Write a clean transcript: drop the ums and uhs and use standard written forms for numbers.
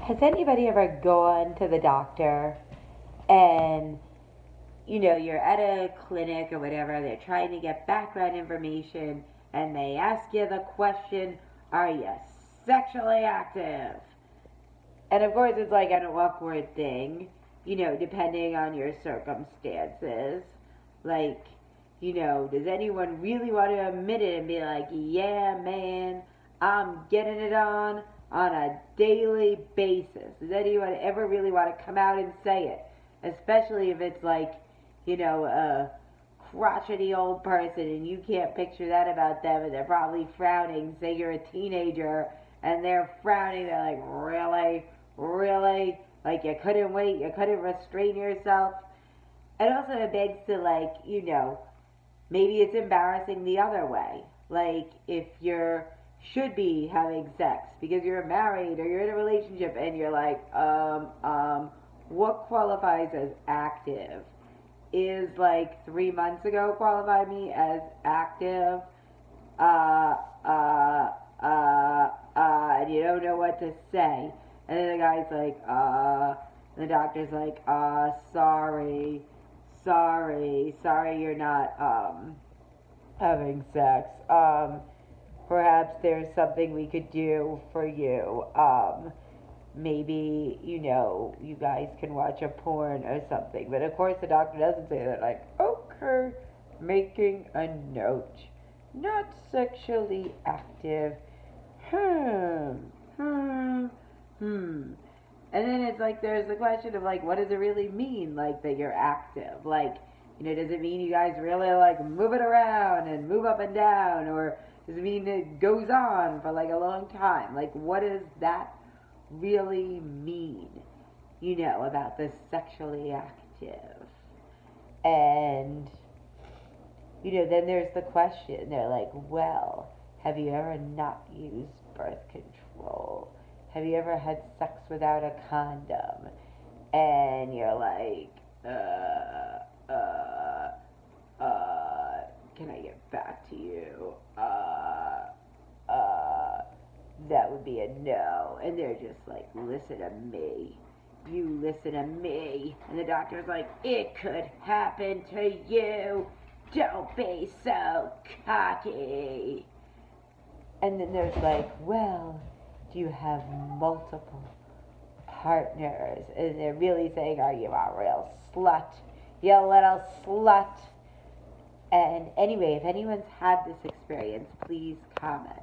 Has anybody ever gone to the doctor and you're at a clinic or whatever, they're trying to get background information and they ask you the question, are you sexually active? And of course, it's like an awkward thing, depending on your circumstances. Like, does anyone really want to admit it and be like, yeah, man, I'm getting it on a daily basis? Does anyone ever really want to come out and say it? Especially if it's like, a crotchety old person and you can't picture that about them and they're probably frowning. Say you're a teenager and they're frowning, they're like, really? Really? Like you couldn't wait, you couldn't restrain yourself? And also it begs to like, maybe it's embarrassing the other way. Like if you're should be having sex because you're married or you're in a relationship and you're like, what qualifies as active? Is like 3 months ago qualified me as active? Uh, uh, and you don't know what to say. And then the guy's like, and the doctor's like, sorry, you're not, having sex. Perhaps there's something we could do for you. Maybe, you guys can watch a porn or something. But of course, the doctor doesn't say that, like, okay, making a note. Not sexually active. Hmm, hmm, hmm. And then it's like there's the question of like, what does it really mean, like that you're active? Like, does it mean you guys really like move it around and move up and down, or does it mean it goes on for like a long time? Like, what does that really mean? About the sexually active, and then there's the question. They're like, well, have you ever not used birth control? Have you ever had sex without a condom? And you're like, can I get back to you? That would be a no. And they're just like, listen to me. You listen to me. And the doctor's like, it could happen to you. Don't be so cocky. And then there's like, well, do you have multiple partners? And they're really saying, are you a real slut? You little slut. And anyway, if anyone's had this experience, please comment.